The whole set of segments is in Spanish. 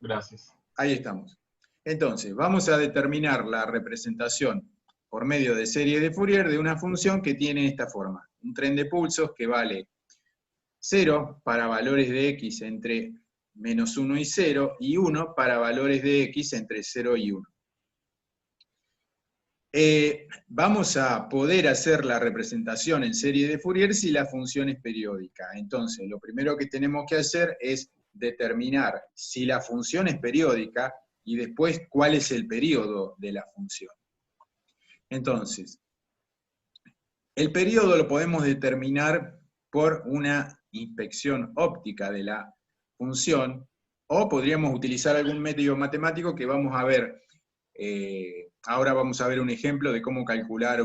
Gracias. Ahí estamos. Entonces, vamos a determinar la representación por medio de serie de Fourier de una función que tiene esta forma. Un tren de pulsos que vale 0 para valores de x entre menos 1 y 0, y 1 para valores de x entre 0 y 1. Vamos a poder hacer la representación en serie de Fourier si la función es periódica. Entonces, lo primero que tenemos que hacer es determinar si la función es periódica y después cuál es el período de la función. Entonces, el período lo podemos determinar por una inspección óptica de la función, o podríamos utilizar algún método matemático que vamos a ver. Ahora vamos a ver un ejemplo de cómo calcular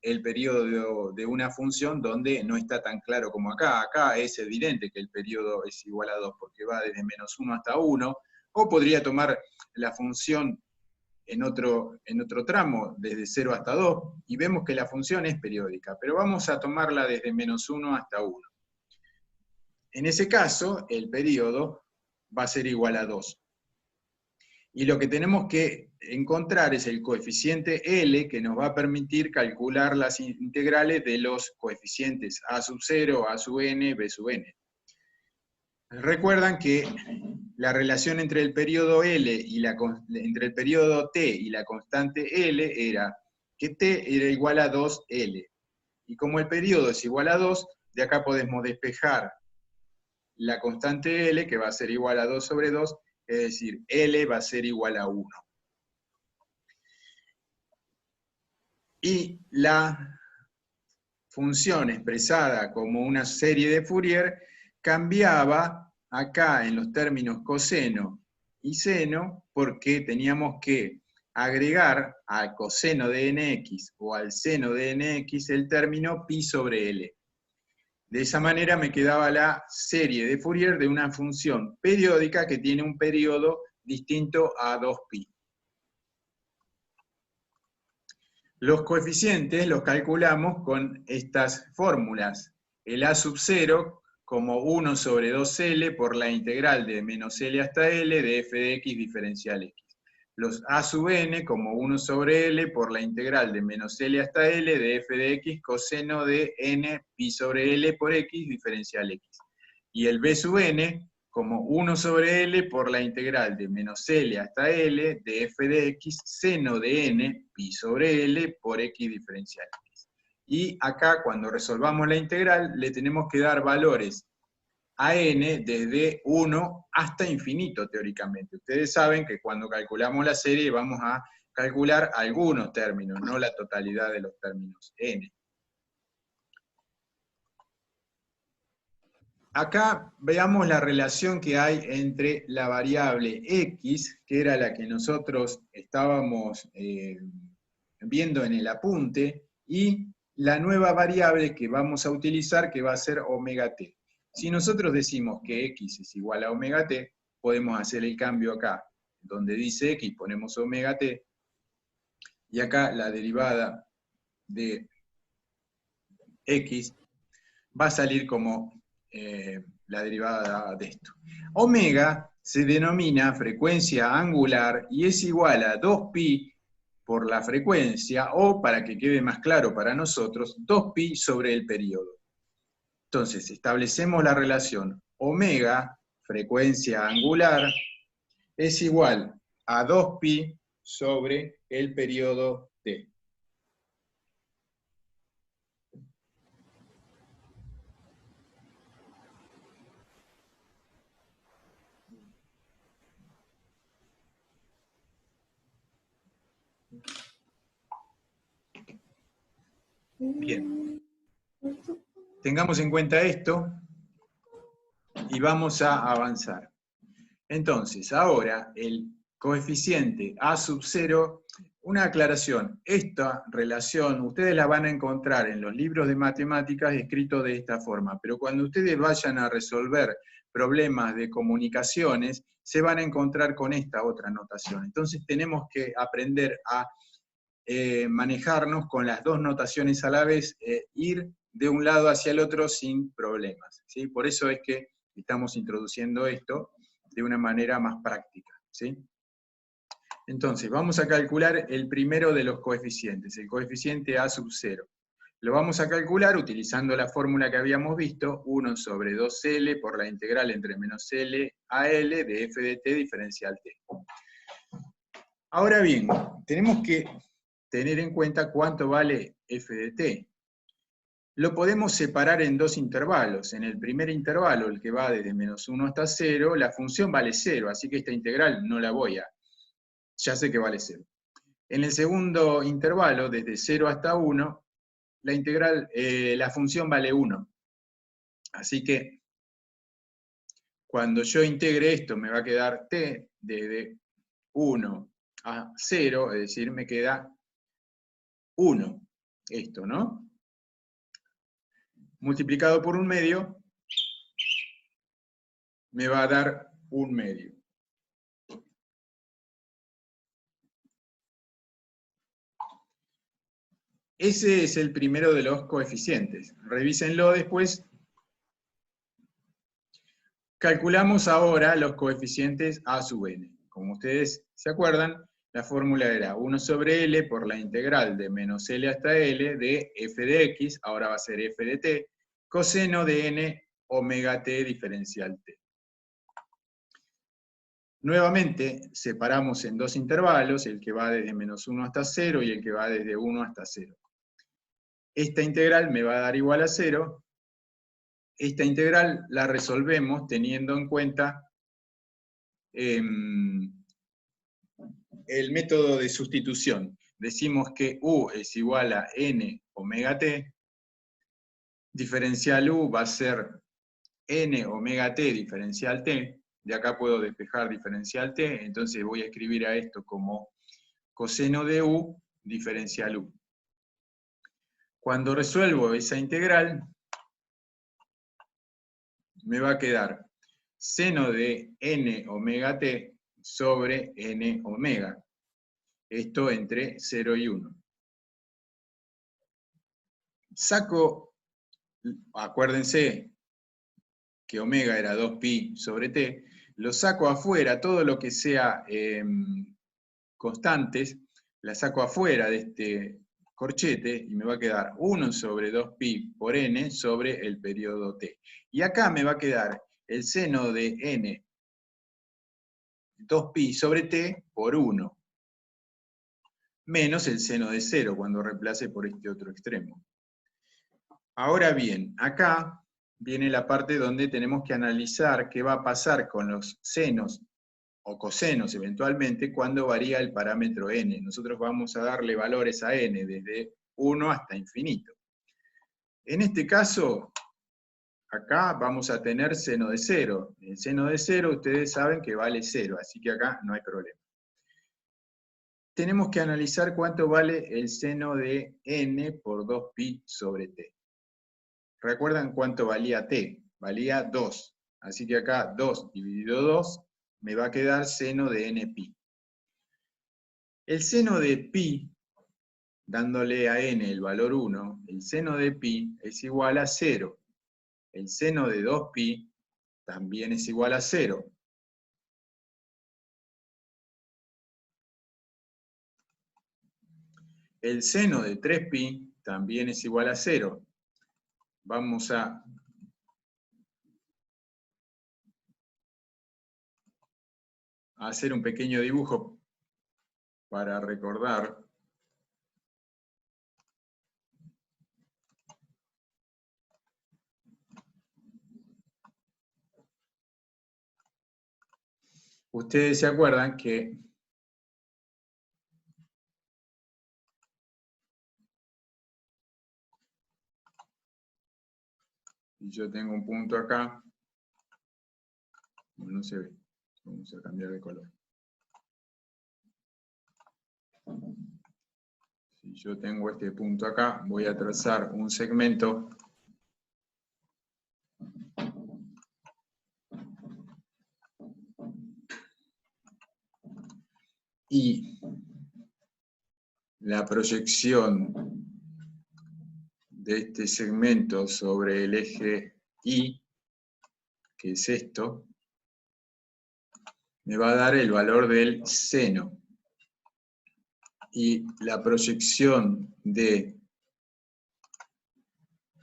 el periodo de una función donde no está tan claro como acá. Acá es evidente que el periodo es igual a 2 porque va desde menos 1 hasta 1, o podría tomar la función en otro tramo, desde 0 hasta 2, y vemos que la función es periódica, pero vamos a tomarla desde menos 1 hasta 1. En ese caso, el periodo va a ser igual a 2. Y lo que tenemos que encontrar es el coeficiente L, que nos va a permitir calcular las integrales de los coeficientes a sub 0, a sub n, b sub n. Recuerdan que la relación entre el periodo L y entre el periodo T y la constante L era que T era igual a 2L. Y como el periodo es igual a 2, de acá podemos despejar la constante L, que va a ser igual a 2 sobre 2, es decir, L va a ser igual a 1. Y la función expresada como una serie de Fourier cambiaba acá en los términos coseno y seno, porque teníamos que agregar al coseno de nx o al seno de nx el término pi sobre L. De esa manera me quedaba la serie de Fourier de una función periódica que tiene un periodo distinto a 2pi. Los coeficientes los calculamos con estas fórmulas. El a sub 0 como 1 sobre 2L por la integral de menos L hasta L de f de x diferencial x. Los a sub n como 1 sobre L por la integral de menos L hasta L de f de x coseno de n pi sobre L por x diferencial x. Y el b sub n como 1 sobre L por la integral de menos L hasta L de f de x seno de n pi sobre L por x diferencial x. Y acá, cuando resolvamos la integral, le tenemos que dar valores a n desde 1 hasta infinito, teóricamente. Ustedes saben que cuando calculamos la serie vamos a calcular algunos términos, no la totalidad de los términos n. Acá veamos la relación que hay entre la variable x, que era la que nosotros estábamos viendo en el apunte, y la nueva variable que vamos a utilizar, que va a ser omega t. Si nosotros decimos que x es igual a omega t, podemos hacer el cambio acá, donde dice x, ponemos omega t, y acá la derivada de x va a salir como la derivada de esto. Omega se denomina frecuencia angular y es igual a 2pi por la frecuencia, o para que quede más claro para nosotros, 2pi sobre el periodo. Entonces, establecemos la relación omega, frecuencia angular, es igual a 2pi sobre el periodo t. Bien. Tengamos en cuenta esto y vamos a avanzar. Entonces, ahora el coeficiente a sub 0, una aclaración, esta relación ustedes la van a encontrar en los libros de matemáticas escritos de esta forma, pero cuando ustedes vayan a resolver problemas de comunicaciones, se van a encontrar con esta otra notación. Entonces tenemos que aprender a manejarnos con las dos notaciones a la vez, ir de un lado hacia el otro sin problemas, ¿sí? Por eso es que estamos introduciendo esto, de una manera más práctica, ¿sí? Entonces, vamos a calcular el primero de los coeficientes, el coeficiente A sub 0. Lo vamos a calcular utilizando la fórmula que habíamos visto, 1 sobre 2L por la integral entre menos L a L de f de t diferencial t. Ahora bien, tenemos que tener en cuenta cuánto vale f de t. Lo podemos separar en dos intervalos. En el primer intervalo, el que va desde menos 1 hasta 0, la función vale 0, así que esta integral no la voy a... ya sé que vale 0. En el segundo intervalo, desde 0 hasta 1, la función vale 1. Así que cuando yo integre esto me va a quedar t desde 1 a 0, es decir, me queda 1, esto, ¿no? Multiplicado por un medio, me va a dar un medio. Ese es el primero de los coeficientes. Revísenlo después. Calculamos ahora los coeficientes a sub n. Como ustedes se acuerdan, la fórmula era 1 sobre L por la integral de menos L hasta L de f de x, ahora va a ser f de t, coseno de n omega t diferencial t. Nuevamente, separamos en dos intervalos, el que va desde menos 1 hasta 0 y el que va desde 1 hasta 0. Esta integral me va a dar igual a 0. Esta integral la resolvemos teniendo en cuenta el método de sustitución. Decimos que u es igual a n omega t, diferencial u va a ser n omega t diferencial t, de acá puedo despejar diferencial t, entonces voy a escribir a esto como coseno de u diferencial u. Cuando resuelvo esa integral, me va a quedar seno de n omega t sobre n omega. Esto entre 0 y 1. Saco, acuérdense que omega era 2pi sobre t, lo saco afuera, todo lo que sea constantes, la saco afuera de este corchete y me va a quedar 1 sobre 2pi por n sobre el periodo t. Y acá me va a quedar el seno de n 2pi sobre t por 1, menos el seno de 0 cuando reemplace por este otro extremo. Ahora bien, acá viene la parte donde tenemos que analizar qué va a pasar con los senos o cosenos eventualmente cuando varía el parámetro n. Nosotros vamos a darle valores a n desde 1 hasta infinito. En este caso, acá vamos a tener seno de 0. El seno de 0 ustedes saben que vale 0, así que acá no hay problema. Tenemos que analizar cuánto vale el seno de n por 2pi sobre t. ¿Recuerdan cuánto valía t? Valía 2. Así que acá 2 dividido 2 me va a quedar seno de npi. El seno de pi, dándole a n el valor 1, el seno de pi es igual a 0. El seno de 2pi también es igual a 0. El seno de 3pi también es igual a 0. Vamos a hacer un pequeño dibujo para recordar. Ustedes se acuerdan que yo tengo un punto acá, no se ve, vamos a cambiar de color. Si yo tengo este punto acá, voy a trazar un segmento y la proyección de este segmento sobre el eje Y, que es esto, me va a dar el valor del seno. Y la proyección de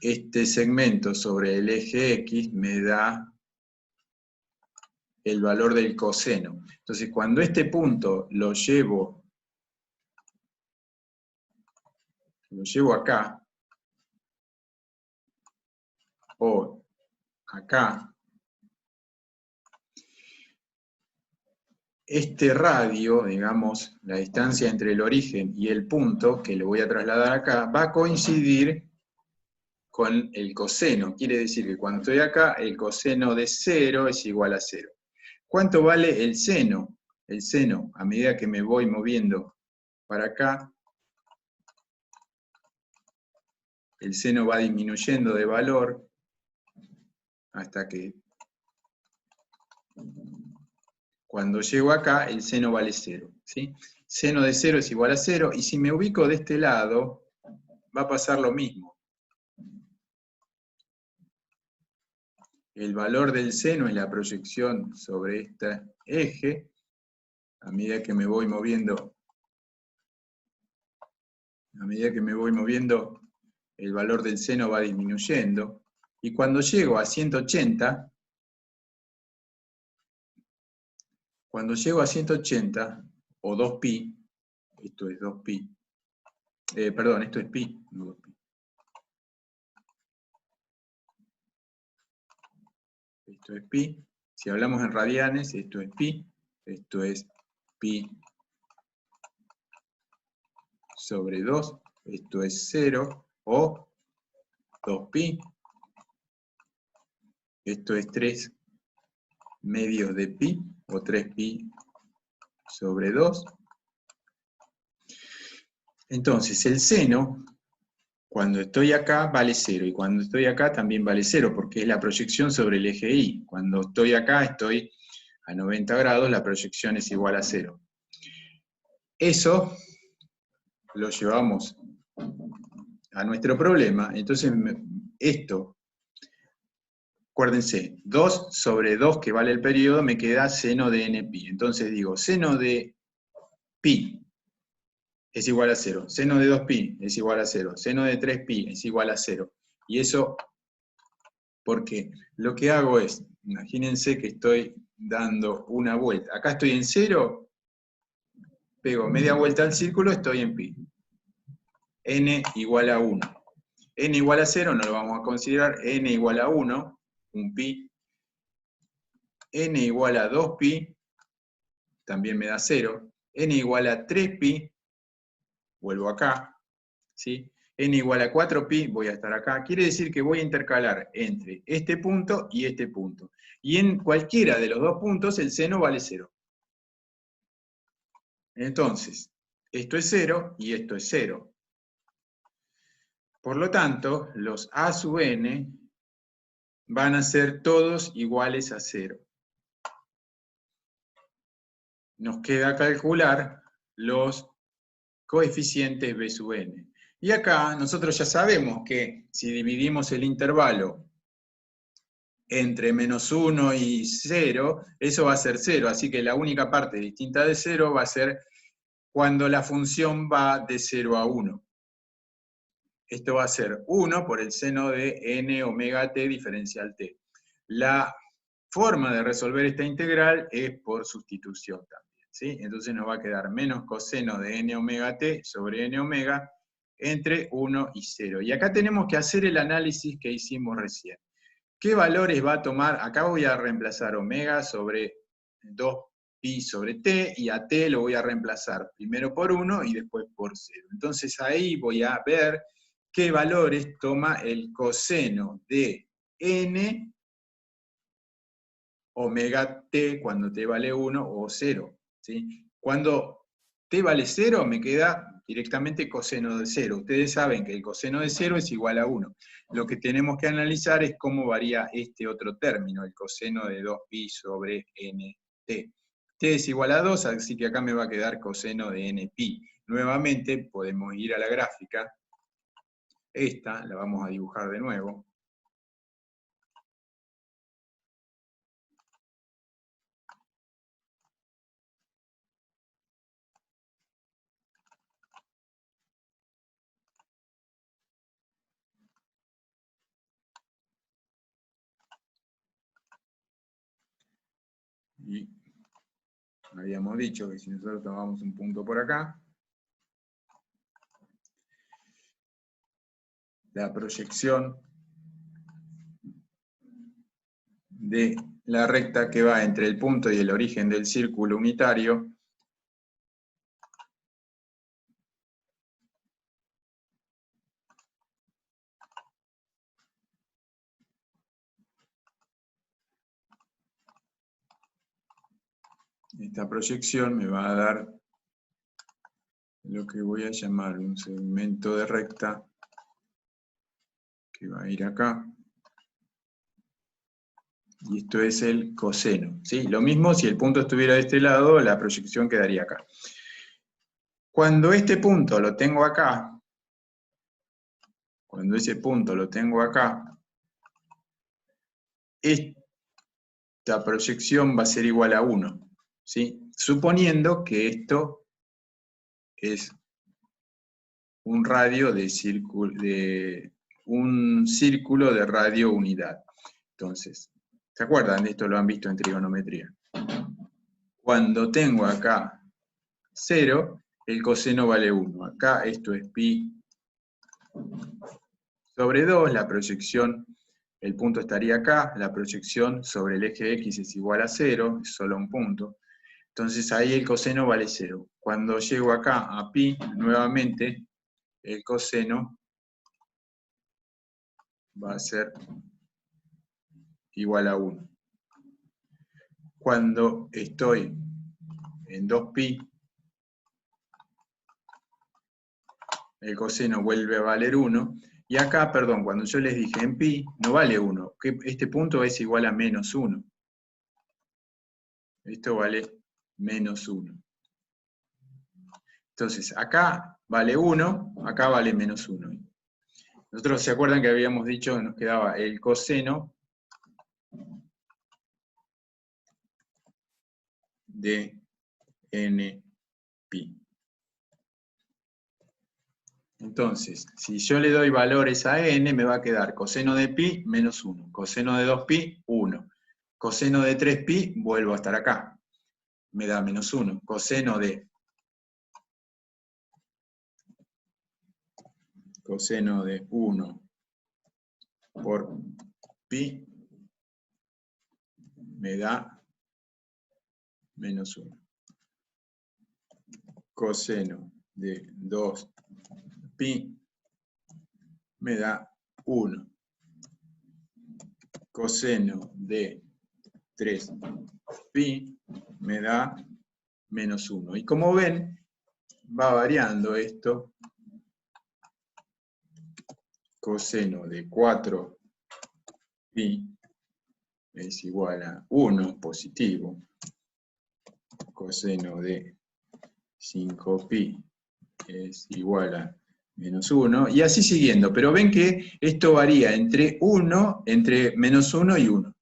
este segmento sobre el eje X me da el valor del coseno. Entonces, cuando este punto lo llevo acá, o acá, este radio, digamos, la distancia entre el origen y el punto, que lo voy a trasladar acá, va a coincidir con el coseno. Quiere decir que cuando estoy acá, el coseno de 0 es igual a 0. ¿Cuánto vale el seno? El seno, a medida que me voy moviendo para acá, el seno va disminuyendo de valor hasta que cuando llego acá, el seno vale 0. ¿Sí? Seno de 0 es igual a 0, y si me ubico de este lado, va a pasar lo mismo. El valor del seno es la proyección sobre este eje, a medida que me voy moviendo, el valor del seno va disminuyendo, y cuando llego a 180, o 2pi, esto es 2pi, perdón, esto es pi, no 2pi. Esto es pi. Si hablamos en radianes, esto es pi sobre 2, esto es 0, o 2pi, esto es 3 medios de pi, o 3pi sobre 2. Entonces, el seno, cuando estoy acá, vale 0, y cuando estoy acá también vale 0, porque es la proyección sobre el eje Y. Cuando estoy acá, estoy a 90 grados, la proyección es igual a 0. Eso lo llevamos a nuestro problema. Entonces, esto, acuérdense, 2 sobre 2 que vale el periodo, me queda seno de npi. Entonces digo, seno de pi es igual a 0, seno de 2pi es igual a 0, seno de 3pi es igual a 0. Y eso, porque lo que hago es, imagínense que estoy dando una vuelta. Acá estoy en 0, pego media vuelta al círculo, estoy en pi. N igual a 1. N igual a 0 no lo vamos a considerar, n igual a 1, un pi. N igual a 2pi, también me da 0. N igual a 3pi, vuelvo acá, ¿sí? N igual a 4pi, voy a estar acá. Quiere decir que voy a intercalar entre este punto y este punto. Y en cualquiera de los dos puntos el seno vale 0. Entonces, esto es 0 y esto es 0. Por lo tanto, los a sub n van a ser todos iguales a 0. Nos queda calcular los coeficientes b sub n. Y acá nosotros ya sabemos que si dividimos el intervalo entre -1 y 0, eso va a ser 0, así que la única parte distinta de 0 va a ser cuando la función va de 0 a 1. Esto va a ser 1 por el seno de n omega t diferencial t. La forma de resolver esta integral es por sustitución también, ¿sí? Entonces nos va a quedar menos coseno de n omega t sobre n omega entre 1 y 0. Y acá tenemos que hacer el análisis que hicimos recién. ¿Qué valores va a tomar? Acá voy a reemplazar omega sobre 2pi sobre t, y a t lo voy a reemplazar primero por 1 y después por 0. Entonces ahí voy a ver qué valores toma el coseno de n omega t cuando t vale 1 o 0. ¿Sí? Cuando t vale 0 me queda directamente coseno de 0. Ustedes saben que el coseno de 0 es igual a 1. Lo que tenemos que analizar es cómo varía este otro término, el coseno de 2pi sobre nt. T es igual a 2, así que acá me va a quedar coseno de npi. Nuevamente podemos ir a la gráfica. Esta la vamos a dibujar de nuevo. Y habíamos dicho que si nosotros tomamos un punto por acá, la proyección de la recta que va entre el punto y el origen del círculo unitario esta proyección me va a dar lo que voy a llamar un segmento de recta que va a ir acá. Y esto es el coseno, ¿sí? Lo mismo si el punto estuviera de este lado, la proyección quedaría acá. Cuando este punto lo tengo acá, cuando ese punto lo tengo acá, esta proyección va a ser igual a 1, ¿sí? Suponiendo que esto es un radio de un círculo de radio unidad. Entonces, ¿se acuerdan? Esto lo han visto en trigonometría. Cuando tengo acá 0, el coseno vale 1. Acá esto es pi sobre 2, la proyección, el punto estaría acá, la proyección sobre el eje X es igual a 0, es solo un punto. Entonces ahí el coseno vale 0. Cuando llego acá a pi, nuevamente, el coseno va a ser igual a 1. Cuando estoy en 2pi, el coseno vuelve a valer 1. Y acá, perdón, cuando yo les dije en pi, no vale 1. Este punto es igual a menos 1. Esto vale menos 1. Entonces, acá vale 1, acá vale menos 1. Nosotros, ¿se acuerdan que habíamos dicho que nos quedaba el coseno de npi? Entonces, si yo le doy valores a n, me va a quedar coseno de pi menos 1, coseno de 2pi, 1, coseno de 3pi, vuelvo a estar acá, me da menos 1, coseno de 1 por pi me da menos 1. Coseno de 2pi me da 1. Coseno de 3pi me da menos 1. Y como ven, va variando esto. Coseno de 4pi es igual a 1 positivo. Coseno de 5pi es igual a menos 1, y así siguiendo. Pero ven que esto varía entre menos 1 y 1.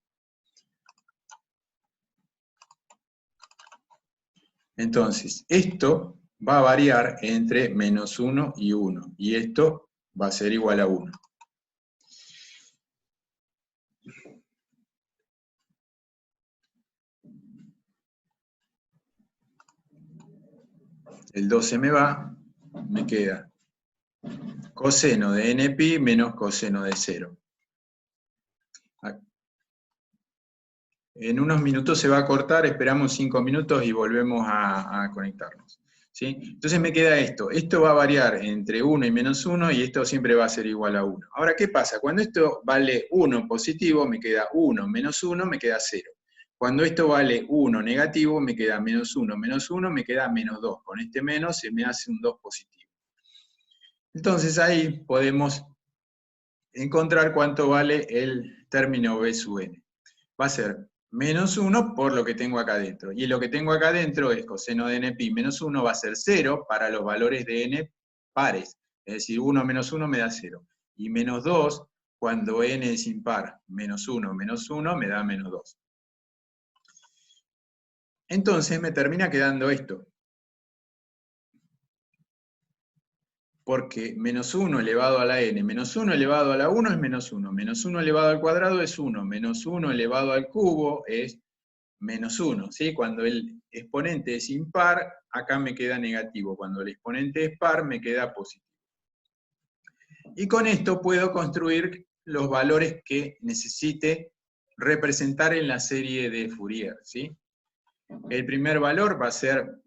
Entonces, esto va a variar entre menos 1 y 1, y esto va a ser igual a 1. El 2 se me va, me queda coseno de npi menos coseno de 0. En unos minutos se va a cortar, esperamos 5 minutos y volvemos a conectarnos. ¿Sí? Entonces me queda esto. Esto va a variar entre 1 y menos 1 y esto siempre va a ser igual a 1. Ahora, ¿qué pasa? Cuando esto vale 1 positivo, me queda 1 menos 1, me queda 0. Cuando esto vale 1 negativo, me queda menos 1 menos 1, me queda menos 2. Con este menos se me hace un 2 positivo. Entonces ahí podemos encontrar cuánto vale el término B sub n. Va a ser menos 1 por lo que tengo acá adentro. Y lo que tengo acá adentro es coseno de npi menos 1 va a ser 0 para los valores de n pares. Es decir, 1 menos 1 me da 0. Y menos 2, cuando n es impar, menos 1 me da menos 2. Entonces me termina quedando esto. Porque menos 1 elevado a la n, menos 1 elevado a la 1 es menos 1, menos 1 elevado al cuadrado es 1, menos 1 elevado al cubo es menos 1, ¿sí? Cuando el exponente es impar, acá me queda negativo. Cuando el exponente es par, me queda positivo. Y con esto puedo construir los valores que necesite representar en la serie de Fourier, ¿sí? El primer valor va a ser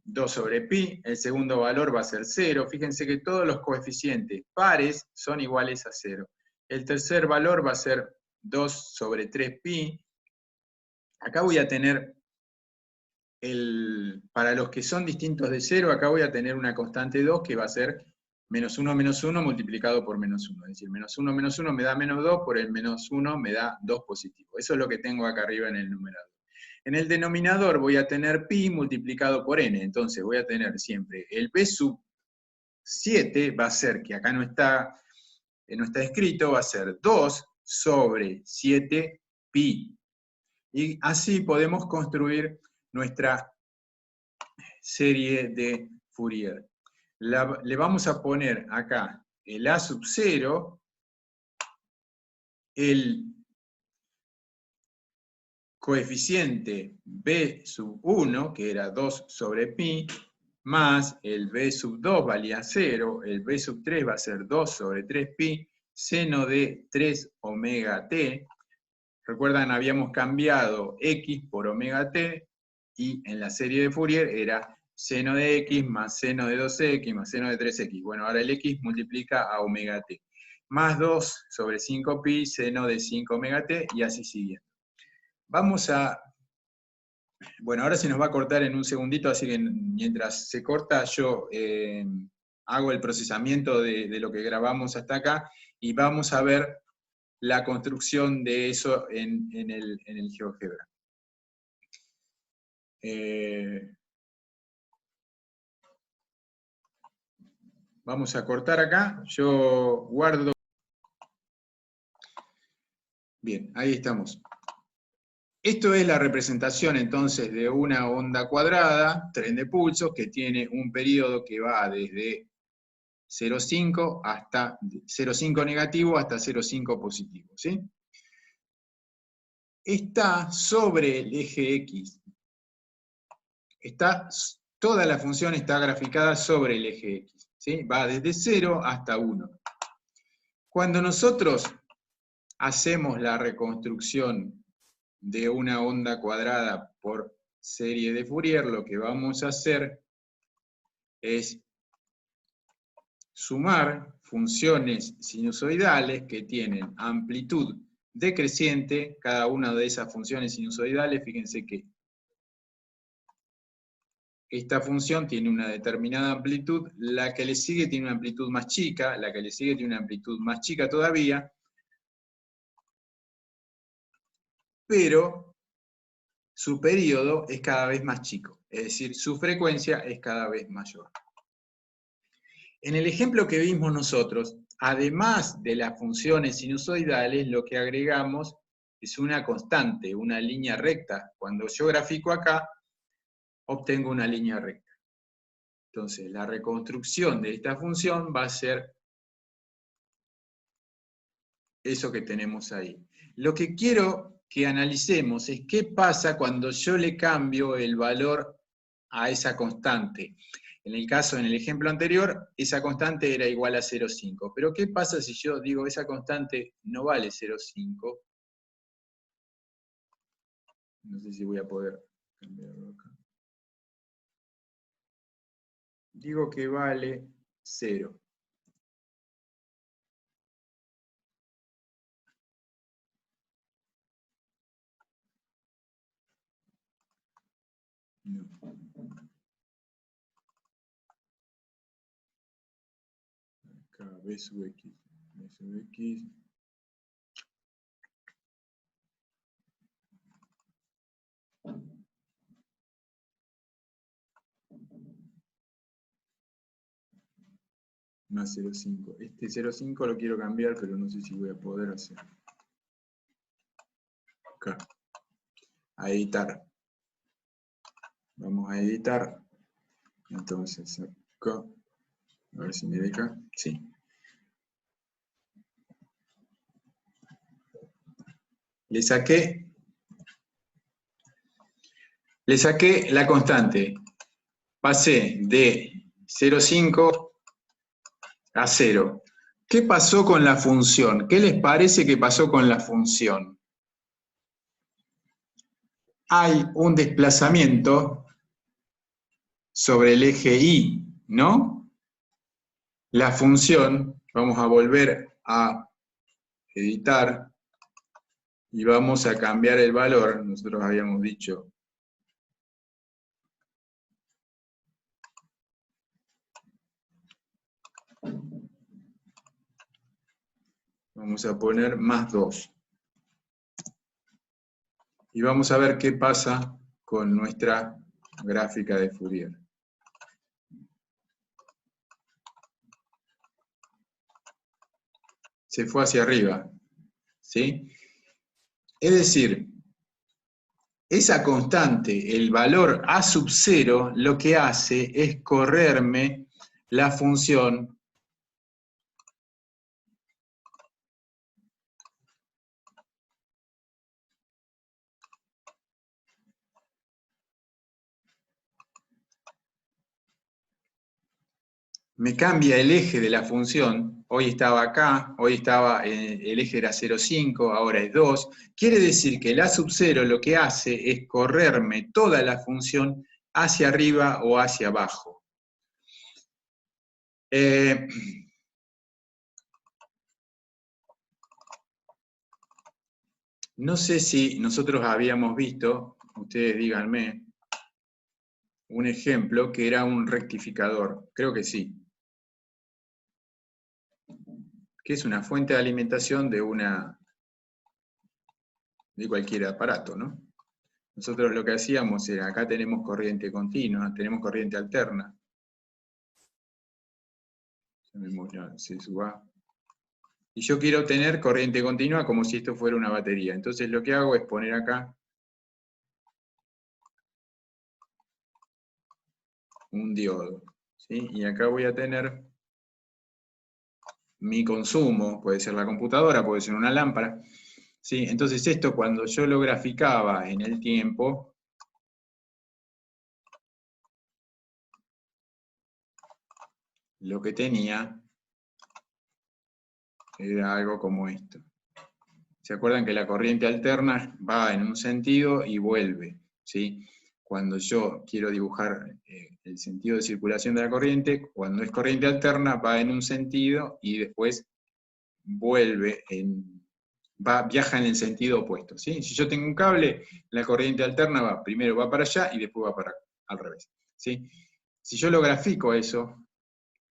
2 sobre pi, el segundo valor va a ser 0. Fíjense que todos los coeficientes pares son iguales a 0. El tercer valor va a ser 2 sobre 3pi. Acá voy a tener, para los que son distintos de 0, acá voy a tener una constante 2 que va a ser menos 1 multiplicado por menos 1. Es decir, menos 1 me da menos 2, por el menos 1 me da 2 positivo. Eso es lo que tengo acá arriba en el numerador. En el denominador voy a tener pi multiplicado por n, entonces voy a tener siempre el p sub 7, va a ser, que acá no está escrito, va a ser 2 sobre 7 pi. Y así podemos construir nuestra serie de Fourier. Le vamos a poner acá el a sub 0, el coeficiente b sub 1, que era 2 sobre pi, más el b sub 2 valía 0, el b sub 3 va a ser 2 sobre 3pi, seno de 3 omega t. Recuerdan, habíamos cambiado x por omega t, y en la serie de Fourier era seno de x más seno de 2x más seno de 3x. Bueno, ahora el x multiplica a omega t. Más 2 sobre 5pi, seno de 5 omega t, y así siguiendo. Vamos a... Bueno, ahora se nos va a cortar en un segundito, así que mientras se corta yo hago el procesamiento de lo que grabamos hasta acá, y vamos a ver la construcción de eso en el GeoGebra. Vamos a cortar acá, yo guardo. Bien, ahí estamos. Esto es la representación entonces de una onda cuadrada, tren de pulsos, que tiene un periodo que va desde 0,5 hasta 0,5 negativo hasta 0,5 positivo, ¿sí? Está sobre el eje X. Toda la función está graficada sobre el eje X, ¿sí? Va desde 0 hasta 1. Cuando nosotros hacemos la reconstrucción de una onda cuadrada por serie de Fourier, lo que vamos a hacer es sumar funciones sinusoidales que tienen amplitud decreciente. Cada una de esas funciones sinusoidales, fíjense que esta función tiene una determinada amplitud, la que le sigue tiene una amplitud más chica, la que le sigue tiene una amplitud más chica todavía, pero su periodo es cada vez más chico, es decir, su frecuencia es cada vez mayor. En el ejemplo que vimos nosotros, además de las funciones sinusoidales, lo que agregamos es una constante, una línea recta. Cuando yo grafico acá, obtengo una línea recta. Entonces, la reconstrucción de esta función va a ser eso que tenemos ahí. Lo que quiero que analicemos es qué pasa cuando yo le cambio el valor a esa constante. En el ejemplo anterior, esa constante era igual a 0,5. Pero ¿qué pasa si yo digo esa constante no vale 0,5? No sé si voy a poder cambiarlo acá. Digo que vale 0. No. Acá b sub x. B sub x. Más 0,5. Este 0,5 lo quiero cambiar, pero no sé si voy a poder hacer. Acá. A editar. Vamos a editar. Entonces, acá. A ver si me deja. Sí. Le saqué Le saqué la constante. Pasé de 0,5 a 0. ¿Qué pasó con la función? ¿Qué les parece que pasó con la función? Hay un desplazamiento sobre el eje Y, ¿no? La función, vamos a volver a editar y vamos a cambiar el valor. Nosotros habíamos dicho vamos a poner más 2. Y vamos a ver qué pasa con nuestra gráfica de Fourier. Se fue hacia arriba, ¿sí? Es decir, esa constante, el valor a sub 0, lo que hace es correrme la función me cambia el eje de la función, hoy estaba acá, hoy estaba, el eje era 0,5, ahora es 2, quiere decir que el A sub 0 lo que hace es correrme toda la función hacia arriba o hacia abajo. No sé si nosotros habíamos visto, ustedes díganme, un ejemplo que era un rectificador, creo que sí, que es una fuente de alimentación de cualquier aparato, ¿no? Nosotros lo que hacíamos era, acá tenemos corriente continua, tenemos corriente alterna. Se suba. Y yo quiero tener corriente continua como si esto fuera una batería. Entonces lo que hago es poner acá un diodo, ¿sí? Y acá voy a tener mi consumo, puede ser la computadora, puede ser una lámpara, ¿sí? Entonces esto cuando yo lo graficaba en el tiempo, lo que tenía era algo como esto. ¿Se acuerdan que la corriente alterna va en un sentido y vuelve? ¿Sí? Cuando yo quiero dibujar el sentido de circulación de la corriente, cuando es corriente alterna va en un sentido y después vuelve viaja en el sentido opuesto. ¿Sí? Si yo tengo un cable, la corriente alterna primero va para allá y después va para al revés. ¿Sí? Si yo lo grafico eso,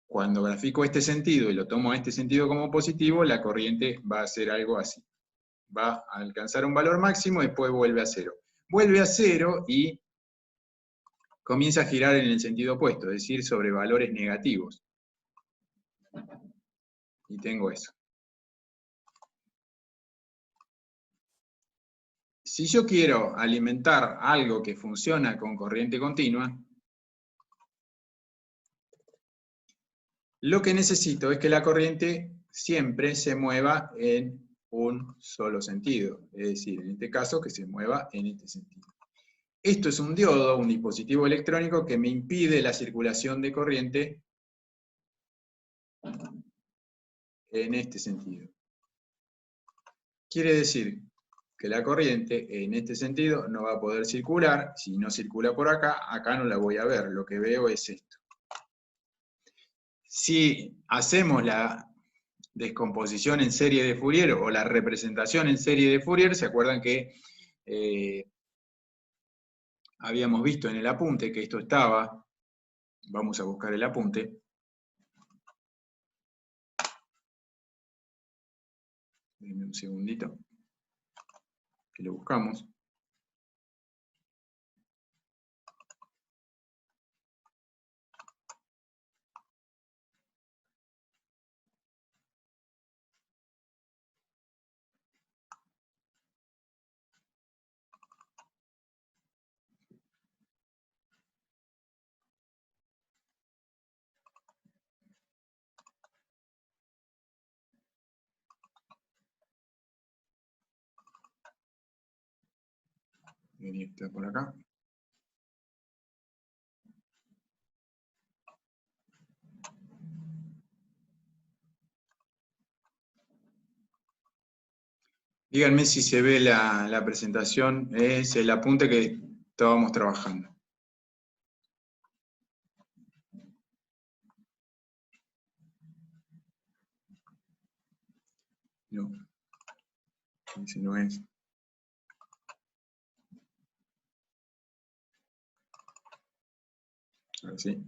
cuando grafico este sentido y lo tomo a este sentido como positivo, la corriente va a ser algo así. Va a alcanzar un valor máximo y después vuelve a cero. Vuelve a cero y comienza a girar en el sentido opuesto, es decir, sobre valores negativos. Y tengo eso. Si yo quiero alimentar algo que funciona con corriente continua, lo que necesito es que la corriente siempre se mueva en un solo sentido, es decir, en este caso que se mueva en este sentido. Esto es un diodo, un dispositivo electrónico que me impide la circulación de corriente en este sentido. Quiere decir que la corriente en este sentido no va a poder circular, si no circula por acá, acá no la voy a ver, lo que veo es esto. Si hacemos la descomposición en serie de Fourier o la representación en serie de Fourier, ¿se acuerdan que habíamos visto en el apunte que esto estaba? Vamos a buscar el apunte. Denme un segundito, que lo buscamos. Está por acá. Díganme si se ve la presentación, es el apunte que estábamos trabajando. No, ese no es. Ahora sí.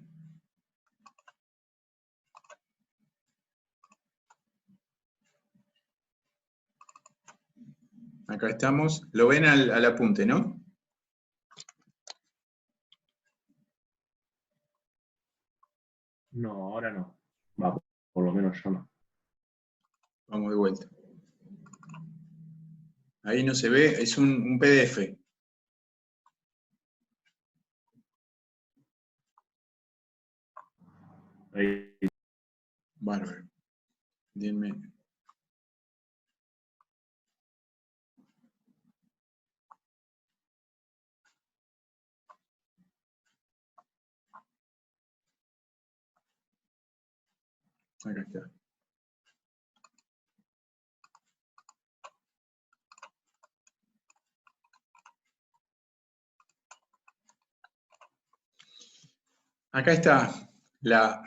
Acá estamos. Lo ven al apunte, ¿no? No, ahora no. Va, por lo menos yo no. Vamos de vuelta. Ahí no se ve, es un PDF. Ahí. Bárbaro. Denme. Acá está. Acá está la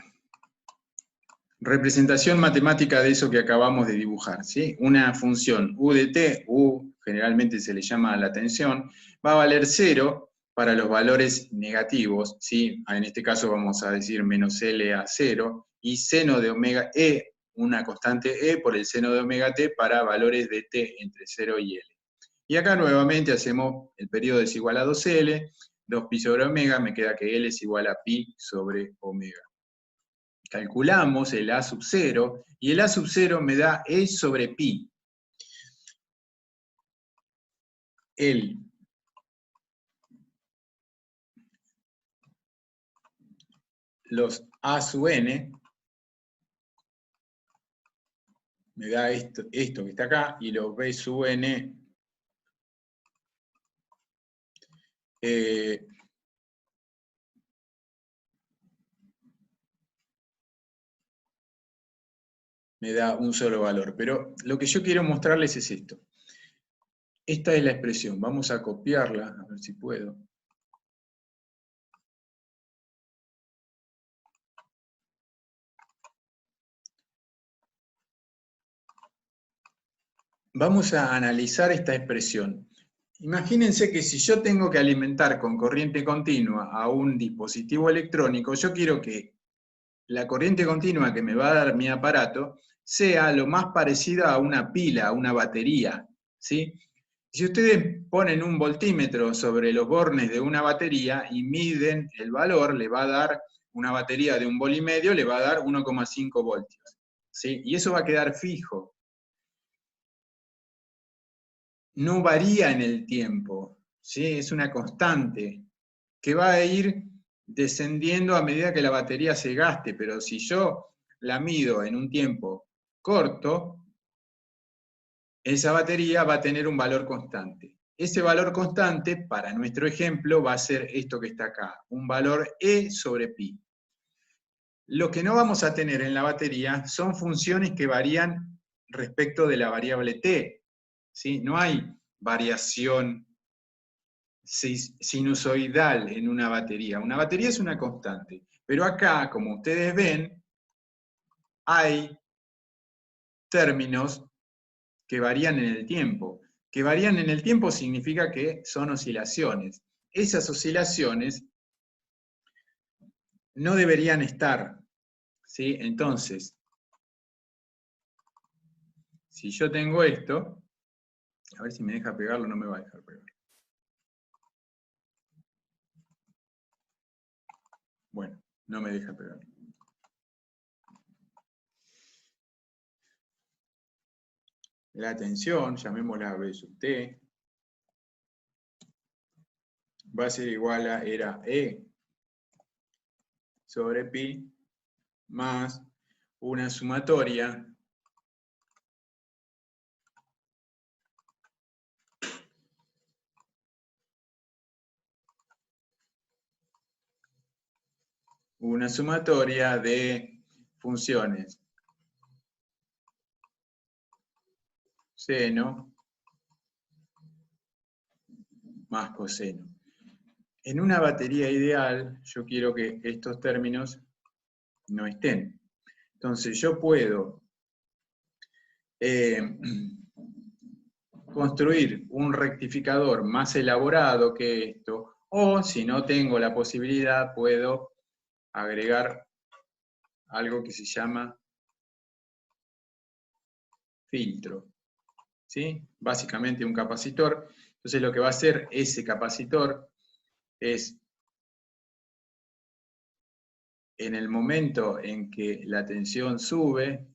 representación matemática de eso que acabamos de dibujar, ¿sí? Una función u de t, u generalmente se le llama la tensión, va a valer 0 para los valores negativos, ¿sí? En este caso vamos a decir menos L a 0, y seno de omega e, una constante e por el seno de omega t para valores de t entre 0 y L. Y acá nuevamente hacemos el periodo es igual a 2L, 2pi sobre omega, me queda que L es igual a pi sobre omega. Calculamos el A sub 0, y el A sub 0 me da E sobre pi. Los A sub n me da esto que está acá, y los B sub n me da un solo valor. Pero lo que yo quiero mostrarles es esto. Esta es la expresión. Vamos a copiarla, a ver si puedo. Vamos a analizar esta expresión. Imagínense que si yo tengo que alimentar con corriente continua a un dispositivo electrónico, yo quiero que la corriente continua que me va a dar mi aparato sea lo más parecida a una pila, a una batería, ¿sí? Si ustedes ponen un voltímetro sobre los bornes de una batería y miden el valor, le va a dar una batería de 1,5 voltios, le va a dar 1,5 voltios, ¿sí? Y eso va a quedar fijo. No varía en el tiempo, ¿sí? Es una constante que va a ir descendiendo a medida que la batería se gaste, pero si yo la mido en un tiempo corto, esa batería va a tener un valor constante. Ese valor constante, para nuestro ejemplo, va a ser esto que está acá, un valor E sobre pi. Lo que no vamos a tener en la batería son funciones que varían respecto de la variable t, ¿sí? No hay variación sinusoidal en una batería. Una batería es una constante. Pero acá, como ustedes ven, hay términos que varían en el tiempo. Que varían en el tiempo significa que son oscilaciones. Esas oscilaciones no deberían estar, ¿sí? Entonces, si yo tengo esto, a ver si me deja pegarlo, no me va a dejar pegarlo. Bueno, no me deja pegarlo. La tensión, llamémosla B sub T, va a ser igual a, era E sobre pi más una sumatoria de funciones seno más coseno. En una batería ideal, yo quiero que estos términos no estén. Entonces yo puedo construir un rectificador más elaborado que esto, o si no tengo la posibilidad, puedo agregar algo que se llama filtro, ¿sí? Básicamente un capacitor. Entonces lo que va a hacer ese capacitor es, en el momento en que la tensión sube,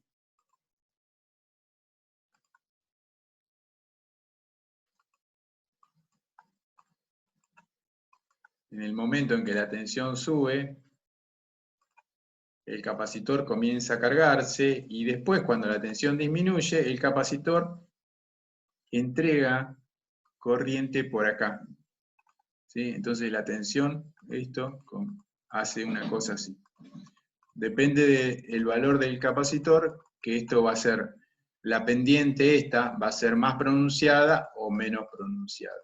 el capacitor comienza a cargarse y después cuando la tensión disminuye, el capacitor entrega corriente por acá. ¿Sí? Entonces la tensión, esto, hace una cosa así. Depende del valor del capacitor, que esto va a ser, la pendiente esta va a ser más pronunciada o menos pronunciada.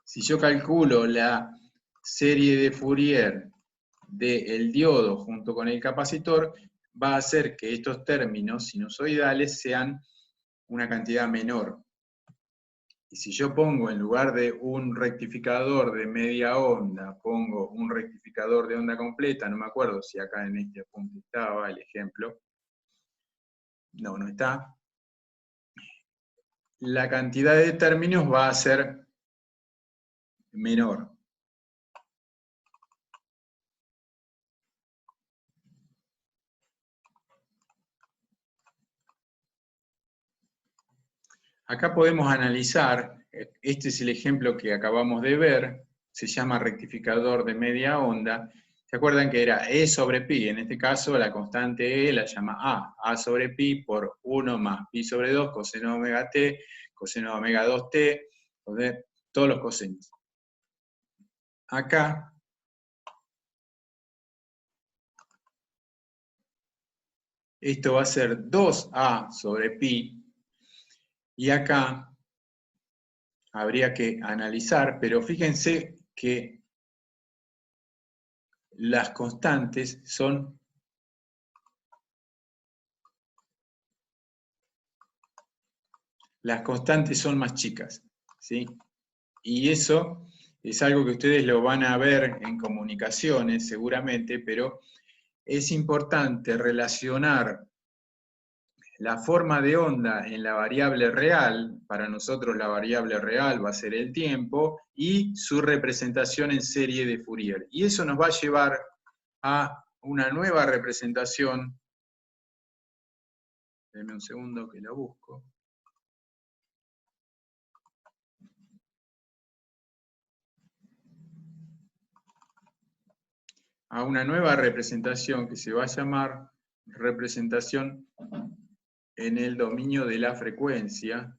Si yo calculo la serie de Fourier del diodo junto con el capacitor, va a hacer que estos términos sinusoidales sean una cantidad menor. Y si yo pongo en lugar de un rectificador de media onda, pongo un rectificador de onda completa, no me acuerdo si acá en este punto estaba el ejemplo, no, no está, la cantidad de términos va a ser menor. Acá podemos analizar, este es el ejemplo que acabamos de ver, se llama rectificador de media onda. ¿Se acuerdan que era E sobre pi? En este caso la constante E la llama A sobre pi por 1 más pi sobre 2 coseno de omega t, coseno de omega 2t, todos los cosenos. Acá, esto va a ser 2A sobre pi, y acá habría que analizar, pero fíjense que las constantes son más chicas, ¿sí? Y eso es algo que ustedes lo van a ver en comunicaciones seguramente, pero es importante relacionar la forma de onda en la variable real, para nosotros la variable real va a ser el tiempo, y su representación en serie de Fourier. Y eso nos va a llevar a una nueva representación. Denme un segundo que la busco. A una nueva representación que se va a llamar representación en el dominio de la frecuencia.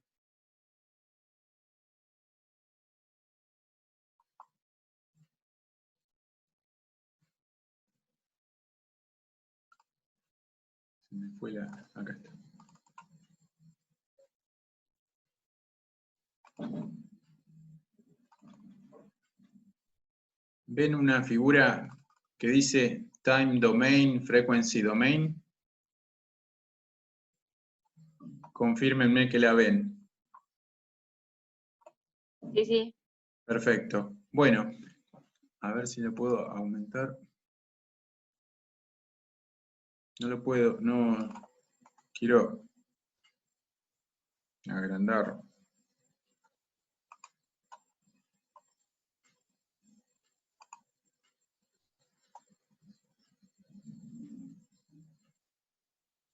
Se me fue acá está. ¿Ven una figura que dice time domain, frequency domain? Confírmenme que la ven. Sí, sí. Perfecto. Bueno, a ver si lo puedo aumentar. No lo puedo, no quiero agrandarlo.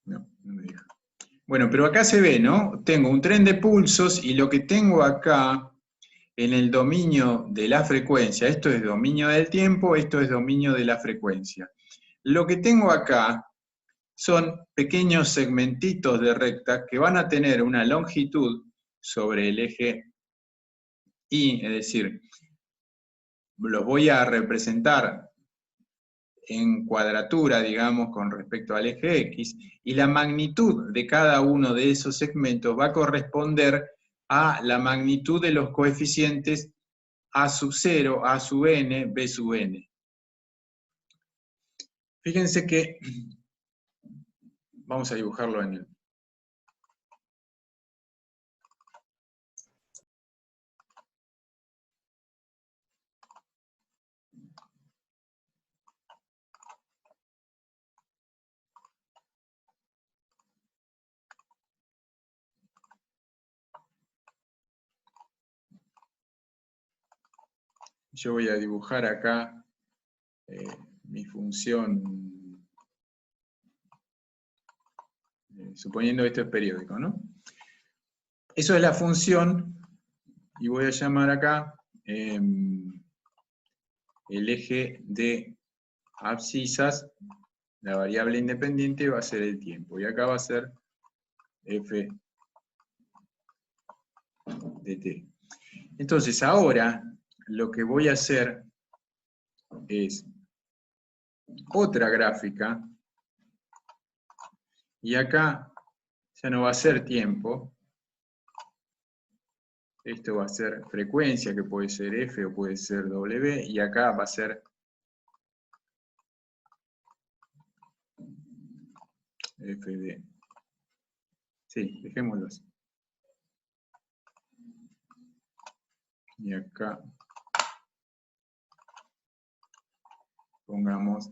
No, no me deja. Bueno, pero acá se ve, ¿no? Tengo un tren de pulsos y lo que tengo acá en el dominio de la frecuencia, esto es dominio del tiempo, esto es dominio de la frecuencia. Lo que tengo acá son pequeños segmentitos de recta que van a tener una longitud sobre el eje Y, es decir, los voy a representar en cuadratura, digamos, con respecto al eje X, y la magnitud de cada uno de esos segmentos va a corresponder a la magnitud de los coeficientes a sub 0, a sub n, b sub n. Fíjense que, vamos a dibujarlo en el... Yo voy a dibujar acá mi función, suponiendo que esto es periódico, ¿no? Eso es la función, y voy a llamar acá el eje de abscisas, la variable independiente va a ser el tiempo, y acá va a ser f de t. Entonces ahora lo que voy a hacer es otra gráfica, y acá ya no va a ser tiempo, esto va a ser frecuencia, que puede ser f o puede ser w, y acá va a ser f de... Sí, dejémoslo así. Y acá pongamos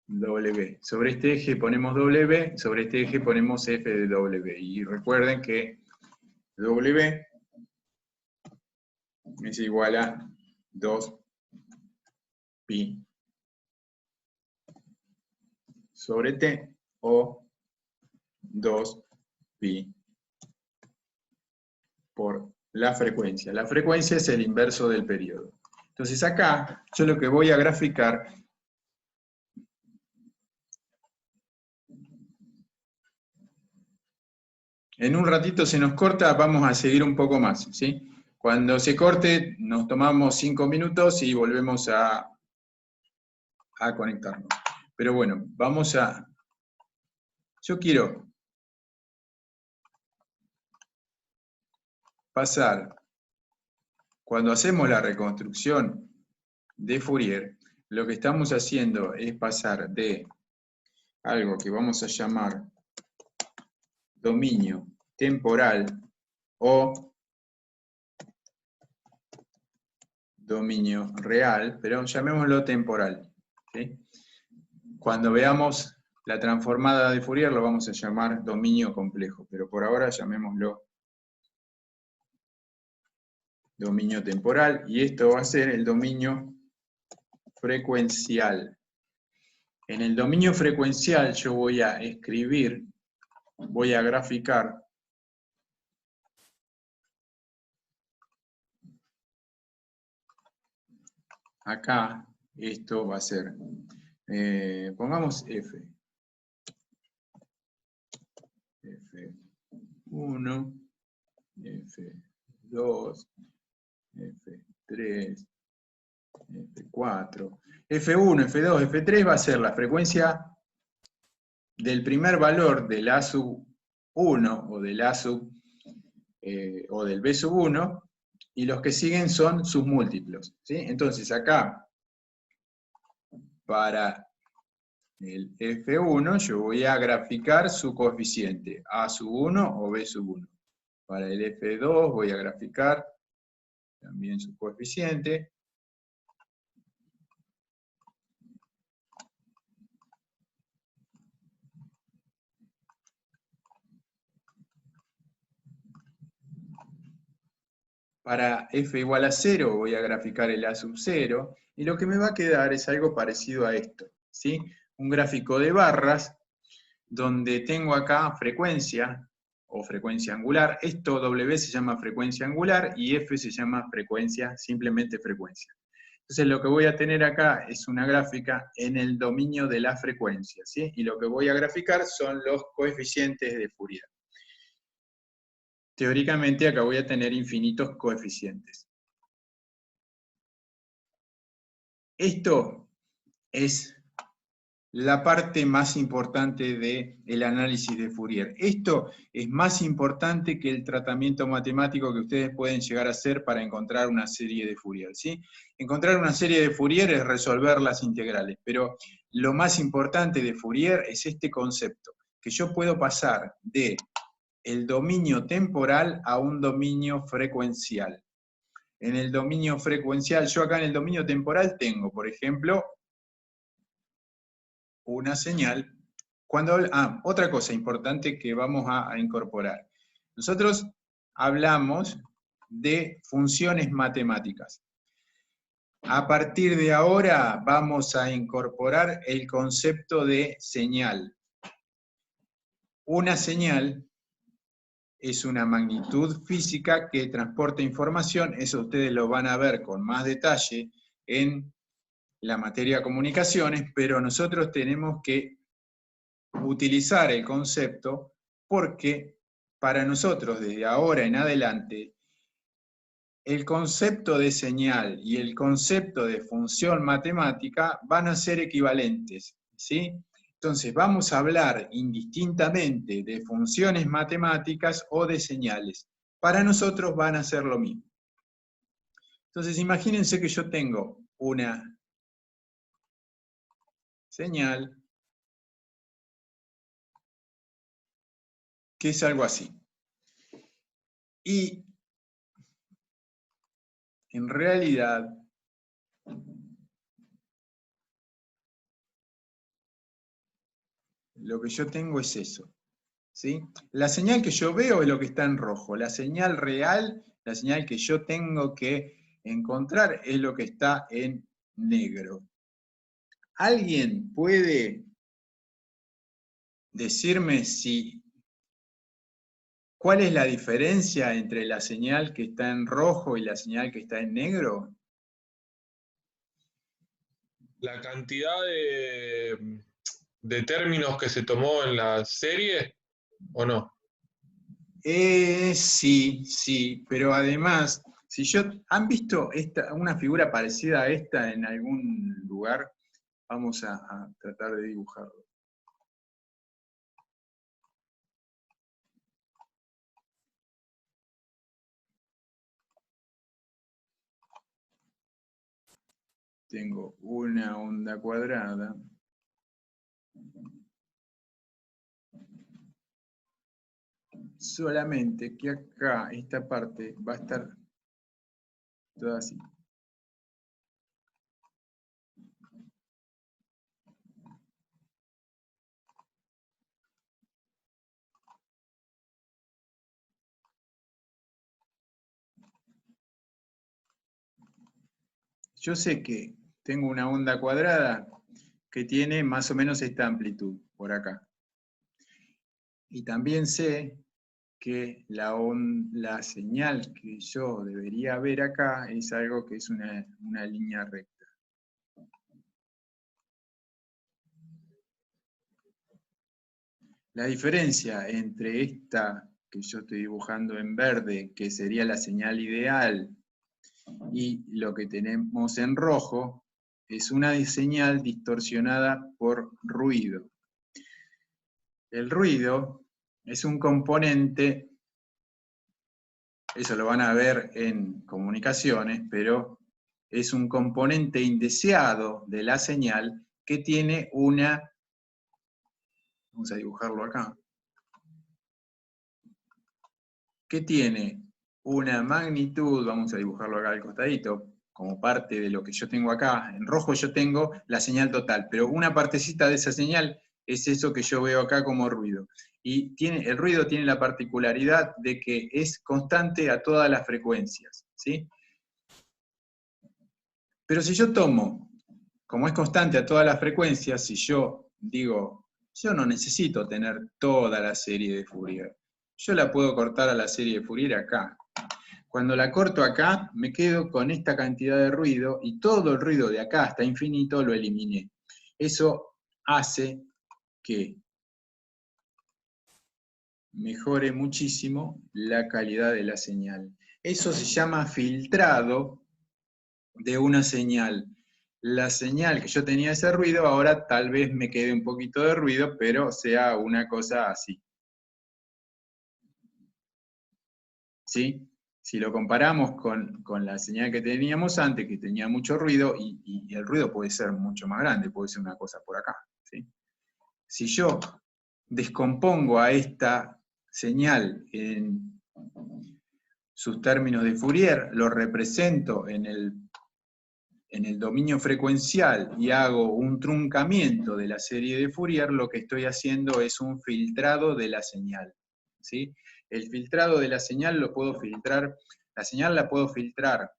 W. Sobre este eje ponemos W, sobre este eje ponemos F de W. Y recuerden que W es igual a 2pi sobre T, o 2pi por la frecuencia. La frecuencia es el inverso del periodo. Entonces acá yo lo que voy a graficar en un ratito se nos corta, vamos a seguir un poco más, ¿sí? Cuando se corte, nos tomamos 5 minutos y volvemos a conectarnos. Pero bueno, vamos a... Yo quiero pasar, cuando hacemos la reconstrucción de Fourier, lo que estamos haciendo es pasar de algo que vamos a llamar dominio temporal o dominio real, pero llamémoslo temporal, ¿sí? Cuando veamos la transformada de Fourier lo vamos a llamar dominio complejo, pero por ahora llamémoslo dominio temporal, y esto va a ser el dominio frecuencial. En el dominio frecuencial yo voy a escribir, voy a graficar acá, esto va a ser, pongamos F. F1, F2, F3, F4. F1, F2, F3 va a ser la frecuencia del primer valor del A sub 1 o del A sub o del B sub 1, y los que siguen son sus múltiplos, ¿sí? Entonces acá, para el F1, yo voy a graficar su coeficiente, A sub 1 o B sub 1. Para el F2 voy a graficar también su coeficiente. Para f igual a 0 voy a graficar el a sub 0, y lo que me va a quedar es algo parecido a esto, ¿sí? Un gráfico de barras, donde tengo acá frecuencia, o frecuencia angular. Esto W se llama frecuencia angular, y F se llama frecuencia, simplemente frecuencia. Entonces lo que voy a tener acá es una gráfica en el dominio de la frecuencia, ¿sí? Y lo que voy a graficar son los coeficientes de Fourier. Teóricamente acá voy a tener infinitos coeficientes. Esto es la parte más importante del análisis de Fourier. Esto es más importante que el tratamiento matemático que ustedes pueden llegar a hacer para encontrar una serie de Fourier, ¿sí? Encontrar una serie de Fourier es resolver las integrales, pero lo más importante de Fourier es este concepto, que yo puedo pasar de el dominio temporal a un dominio frecuencial. En el dominio frecuencial, yo acá en el dominio temporal tengo, por ejemplo, una señal. Otra cosa importante que vamos a incorporar. Nosotros hablamos de funciones matemáticas. A partir de ahora vamos a incorporar el concepto de señal. Una señal es una magnitud física que transporta información, eso ustedes lo van a ver con más detalle en la materia de comunicaciones, pero nosotros tenemos que utilizar el concepto porque para nosotros desde ahora en adelante el concepto de señal y el concepto de función matemática van a ser equivalentes, ¿sí? Entonces vamos a hablar indistintamente de funciones matemáticas o de señales. Para nosotros van a ser lo mismo. Entonces imagínense que yo tengo una señal que es algo así. Y en realidad lo que yo tengo es eso, ¿sí? La señal que yo veo es lo que está en rojo. La señal real, la señal que yo tengo que encontrar es lo que está en negro. ¿Alguien puede decirme cuál es la diferencia entre la señal que está en rojo y la señal que está en negro? La cantidad de términos que se tomó en la serie, ¿o no? Sí, pero además, ¿han visto una figura parecida a esta en algún lugar? Vamos a tratar de dibujarlo. Tengo una onda cuadrada. Solamente que acá, esta parte, va a estar toda así. Yo sé que tengo una onda cuadrada que tiene más o menos esta amplitud, por acá. Y también sé que la señal que yo debería ver acá es algo que es una línea recta. La diferencia entre esta que yo estoy dibujando en verde, que sería la señal ideal, y lo que tenemos en rojo, es una señal distorsionada por ruido. El ruido es un componente, eso lo van a ver en comunicaciones, pero es un componente indeseado de la señal que tiene una, vamos a dibujarlo acá, que tiene una magnitud, vamos a dibujarlo acá al costadito, como parte de lo que yo tengo acá. En rojo yo tengo la señal total, pero una partecita de esa señal es eso que yo veo acá como ruido. Y el ruido tiene la particularidad de que es constante a todas las frecuencias, ¿sí? Pero si yo tomo, como es constante a todas las frecuencias, si yo digo, yo no necesito tener toda la serie de Fourier, yo la puedo cortar a la serie de Fourier acá. Cuando la corto acá, me quedo con esta cantidad de ruido, y todo el ruido de acá hasta infinito lo eliminé. Eso hace que mejore muchísimo la calidad de la señal. Eso se llama filtrado de una señal. la señal que yo tenía ese ruido, ahora tal vez me quede un poquito de ruido, pero sea una cosa así. ¿Sí? Si lo comparamos con la señal que teníamos antes, que tenía mucho ruido, y el ruido puede ser mucho más grande, puede ser una cosa por acá. ¿Sí? Si yo descompongo a esta señal en sus términos de Fourier, lo represento en el dominio frecuencial y hago un truncamiento de la serie de Fourier, lo que estoy haciendo es un filtrado de la señal. ¿Sí? El filtrado de la señal lo puedo filtrar, la señal la puedo filtrar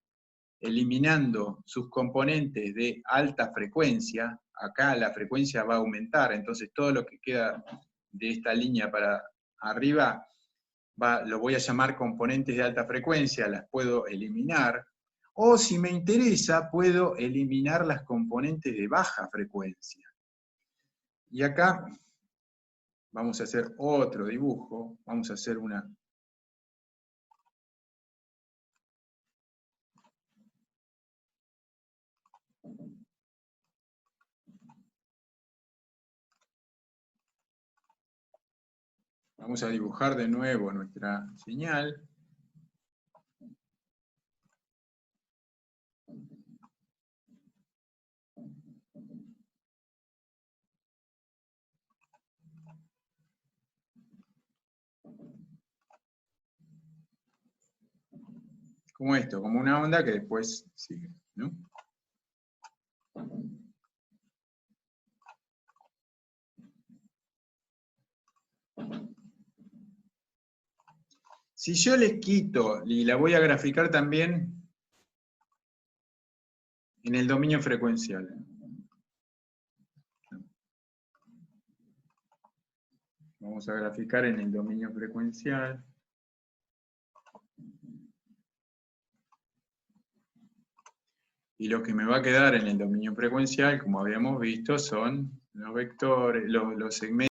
eliminando sus componentes de alta frecuencia. Acá la frecuencia va a aumentar, entonces todo lo que queda de esta línea para arriba lo voy a llamar componentes de alta frecuencia, las puedo eliminar. O si me interesa, puedo eliminar las componentes de baja frecuencia. Y acá vamos a hacer otro dibujo, vamos a hacer una... Vamos a dibujar de nuevo nuestra señal. Como esto, como una onda que después sigue, ¿no? Si yo le quito, y la voy a graficar también en el dominio frecuencial. Vamos a graficar en el dominio frecuencial. Y lo que me va a quedar en el dominio frecuencial, como habíamos visto, son los vectores, los segmentos